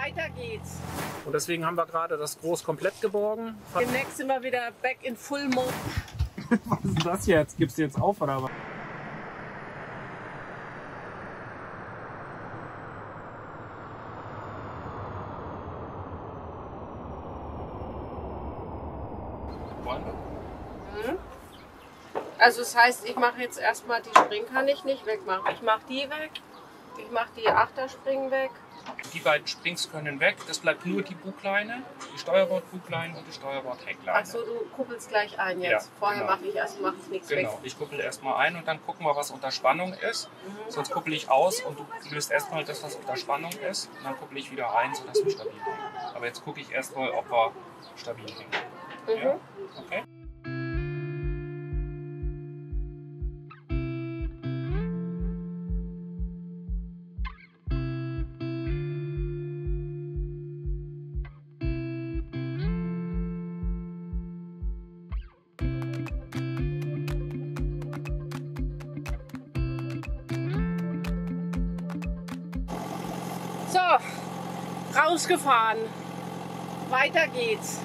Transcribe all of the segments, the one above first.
Weiter geht's. Und deswegen haben wir gerade das Groß komplett geborgen. Demnächst sind wir wieder back in full mode. Was ist das jetzt? Gibst du jetzt auf oder was? Also das heißt, ich mache jetzt erstmal die Springen kann ich nicht wegmachen. Ich mache die weg, ich mache die Achterspringen weg. Die beiden Springs können weg. Das bleibt nur die Bugleine, die Steuerbord-Bugleine und die Steuerbord-Heckleine. Achso, du kuppelst gleich ein jetzt. Ja, Vorher genau. mache ich nichts weg. Genau, ich kuppel erstmal ein und dann gucken wir, was unter Spannung ist. Sonst kuppel ich aus und du löst erstmal das, was unter Spannung ist. Und dann kuppel ich wieder rein, sodass wir stabil hängen. Aber jetzt gucke ich erstmal, ob wir stabil hängen. Ja? Okay. So, rausgefahren. Weiter geht's.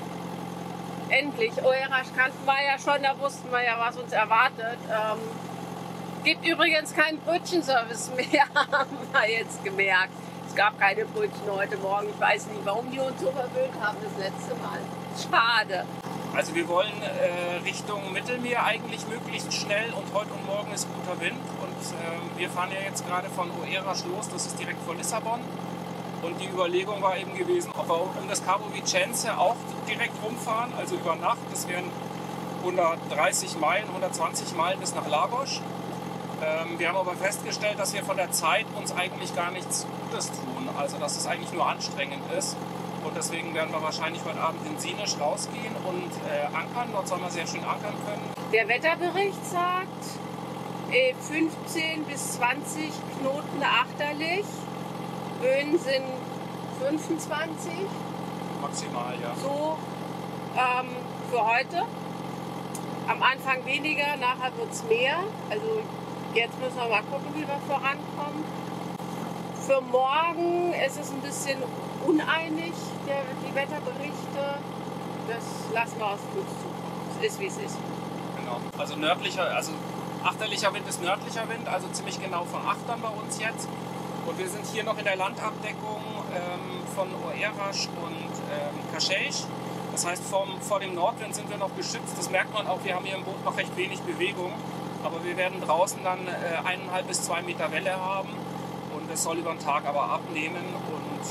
Endlich. Oerasch kannten wir ja schon, da wussten wir ja, was uns erwartet. Gibt übrigens keinen Brötchenservice mehr, haben wir jetzt gemerkt. Es gab keine Brötchen heute Morgen. Ich weiß nicht, warum die uns so verwöhnt haben das letzte Mal. Schade. Also wir wollen Richtung Mittelmeer eigentlich möglichst schnell und heute und morgen ist guter Wind. Und wir fahren ja jetzt gerade von Oerasch los, das ist direkt vor Lissabon. Und die Überlegung war eben gewesen, ob wir um das Cabo Vicence auch direkt rumfahren, also über Nacht. Das wären 130 Meilen, 120 Meilen bis nach Lagos. Wir haben aber festgestellt, dass wir von der Zeit uns eigentlich gar nichts Gutes tun. Also dass es eigentlich nur anstrengend ist. Und deswegen werden wir wahrscheinlich heute Abend in Sines rausgehen und ankern. Dort sollen wir sehr schön ankern können. Der Wetterbericht sagt 15 bis 20 Knoten achterlich. Böen sind 25. Maximal, ja. So für heute. Am Anfang weniger, nachher wird es mehr. Also jetzt müssen wir mal gucken, wie wir vorankommen. Für morgen ist es ein bisschen uneinig, die Wetterberichte. Das lassen wir auf uns zu. Es ist, wie es ist. Genau. Also nördlicher, also achterlicher Wind ist nördlicher Wind, also ziemlich genau von Achtern bei uns jetzt. Und wir sind hier noch in der Landabdeckung von Oerasch und Cascais. Das heißt, vor dem Nordwind sind wir noch geschützt. Das merkt man auch, wir haben hier im Boot noch recht wenig Bewegung. Aber wir werden draußen dann 1,5 bis 2 Meter Welle haben. Und es soll über den Tag aber abnehmen. Und,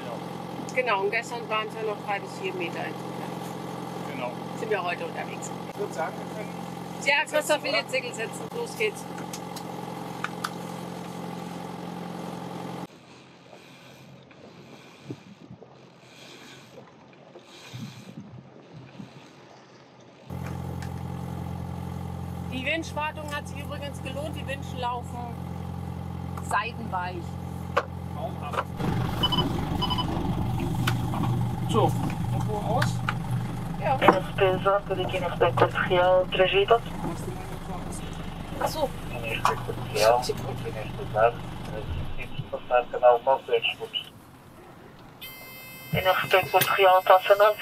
ja. Genau, und gestern waren es ja noch 3 bis 4 Meter insgesamt. Genau. Sind wir heute unterwegs. Ich würde sagen, wir können... Ja, Christoph will jetzt Segel setzen. Los geht's. Die Windschwartung hat sich übrigens gelohnt. Die Windchen laufen seitenweich. Traumhaft. So, und wo aus? Ja. Despesa, Periquino Sequencial, Trajidas. Achso. Sequencial, Periquino Sequencial, Canal 9 Schutz. NRP Sequencial, Taça 9.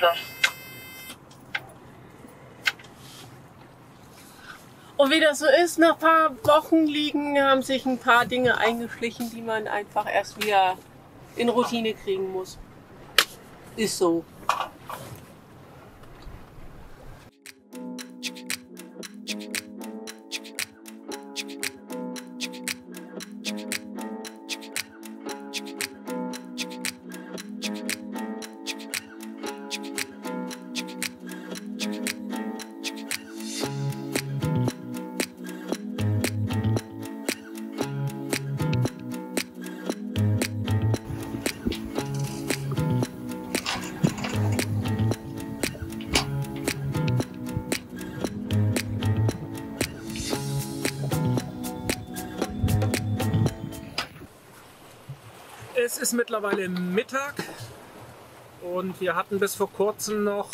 Und wie das so ist, nach ein paar Wochen liegen, haben sich ein paar Dinge eingeschlichen, die man einfach erst wieder in Routine kriegen muss. Ist so. Es ist mittlerweile Mittag und wir hatten bis vor kurzem noch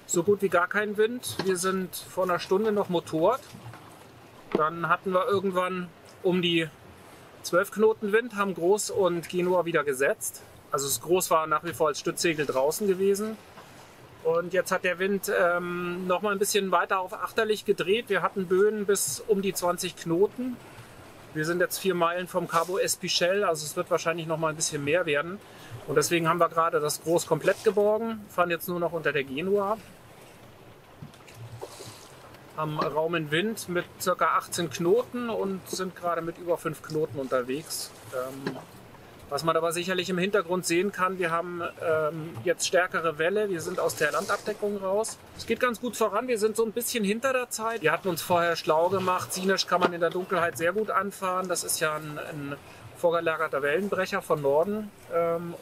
so gut wie gar keinen Wind. Wir sind vor einer Stunde noch motort. Dann hatten wir irgendwann um die 12 Knoten Wind, haben Groß und Genua wieder gesetzt. Also das Groß war nach wie vor als Stützsegel draußen gewesen. Und jetzt hat der Wind noch mal ein bisschen weiter auf achterlich gedreht. Wir hatten Böen bis um die 20 Knoten. Wir sind jetzt 4 Meilen vom Cabo Espichel, also es wird wahrscheinlich noch mal ein bisschen mehr werden. Und deswegen haben wir gerade das Groß komplett geborgen, fahren jetzt nur noch unter der Genua. Haben raumen Wind mit ca. 18 Knoten und sind gerade mit über 5 Knoten unterwegs. Was man aber sicherlich im Hintergrund sehen kann, wir haben jetzt stärkere Welle, wir sind aus der Landabdeckung raus. Es geht ganz gut voran, wir sind so ein bisschen hinter der Zeit. Wir hatten uns vorher schlau gemacht, Sines kann man in der Dunkelheit sehr gut anfahren. Das ist ja ein vorgelagerter Wellenbrecher von Norden.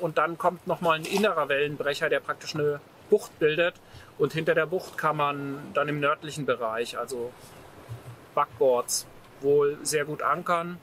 Und dann kommt nochmal ein innerer Wellenbrecher, der praktisch eine Bucht bildet. Und hinter der Bucht kann man dann im nördlichen Bereich, also Backboards, wohl sehr gut ankern.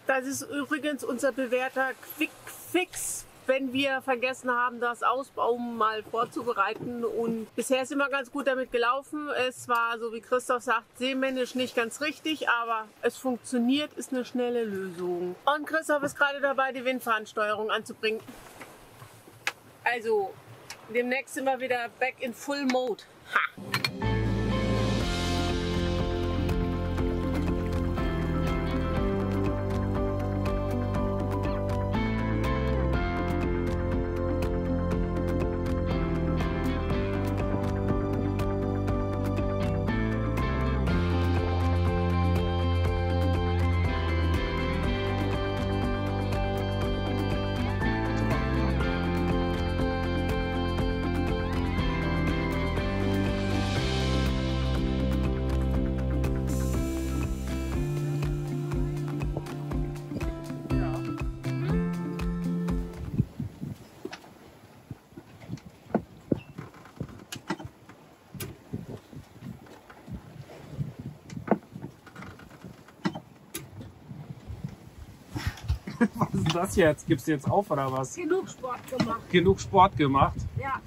Das ist übrigens unser bewährter Quick Fix, wenn wir vergessen haben, das Ausbauen mal vorzubereiten. Und bisher sind wir ganz gut damit gelaufen. Es war, so wie Christoph sagt, seemännisch nicht ganz richtig, aber es funktioniert, ist eine schnelle Lösung. Und Christoph ist gerade dabei, die Windfahnensteuerung anzubringen. Also, demnächst sind wir wieder back in Full Mode. Ha! Was ist das jetzt? Gibst du jetzt auf oder was? Genug Sport gemacht. Genug Sport gemacht? Ja.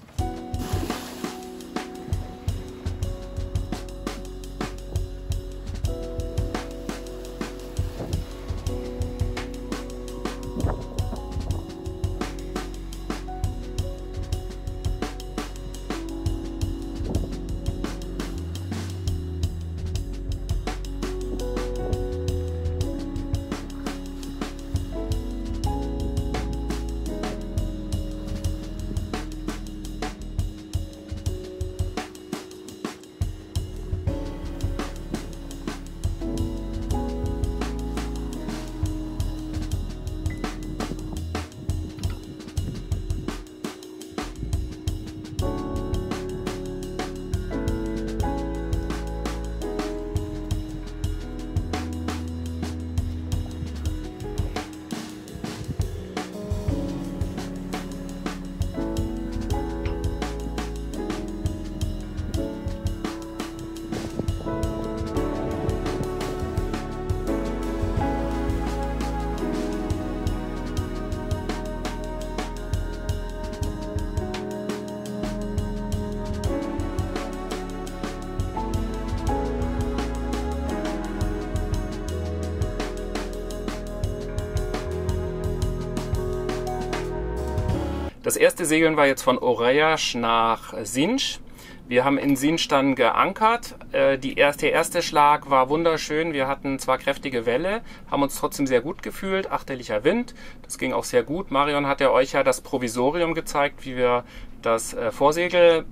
Das erste Segeln war jetzt von Orejas nach Sines. Wir haben in Sines dann geankert. Der erste Schlag war wunderschön. Wir hatten zwar kräftige Welle, haben uns trotzdem sehr gut gefühlt. Achterlicher Wind, das ging auch sehr gut. Marion hat ja euch ja das Provisorium gezeigt, wie wir das Vorsegel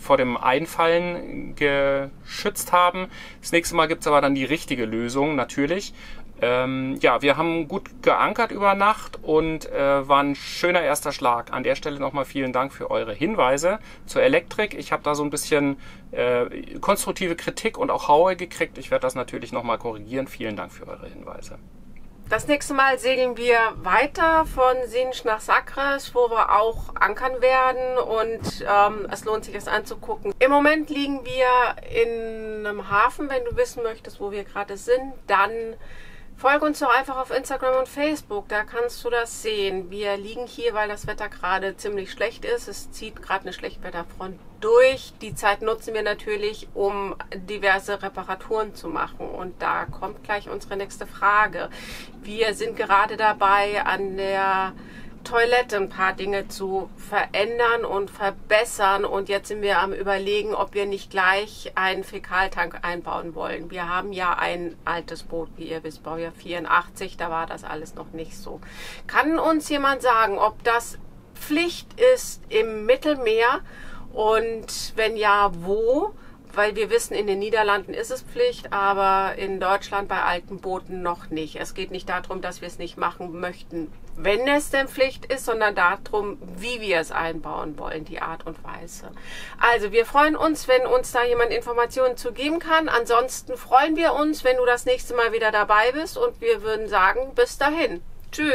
vor dem Einfallen geschützt haben. Das nächste Mal gibt es aber dann die richtige Lösung, natürlich. Ja, wir haben gut geankert über Nacht und war ein schöner erster Schlag. An der Stelle nochmal vielen Dank für eure Hinweise zur Elektrik. Ich habe da so ein bisschen konstruktive Kritik und auch Haue gekriegt. Ich werde das natürlich nochmal korrigieren. Vielen Dank für eure Hinweise. Das nächste Mal segeln wir weiter von Sinj nach Sagres, wo wir auch ankern werden und es lohnt sich, es anzugucken. Im Moment liegen wir in einem Hafen. Wenn du wissen möchtest, wo wir gerade sind, dann folge uns doch einfach auf Instagram und Facebook, da kannst du das sehen. Wir liegen hier, weil das Wetter gerade ziemlich schlecht ist. Es zieht gerade eine Schlechtwetterfront durch. Die Zeit nutzen wir natürlich, um diverse Reparaturen zu machen. Und da kommt gleich unsere nächste Frage. Wir sind gerade dabei, an der Toilette ein paar Dinge zu verändern und verbessern und jetzt sind wir am Überlegen, ob wir nicht gleich einen Fäkaltank einbauen wollen. Wir haben ja ein altes Boot, wie ihr wisst, Baujahr 84, da war das alles noch nicht so. Kann uns jemand sagen, ob das Pflicht ist im Mittelmeer und wenn ja, wo? Weil wir wissen, in den Niederlanden ist es Pflicht, aber in Deutschland bei alten Booten noch nicht. Es geht nicht darum, dass wir es nicht machen möchten, wenn es denn Pflicht ist, sondern darum, wie wir es einbauen wollen, die Art und Weise. Also wir freuen uns, wenn uns da jemand Informationen zu geben kann. Ansonsten freuen wir uns, wenn du das nächste Mal wieder dabei bist und wir würden sagen, bis dahin. Tschüss.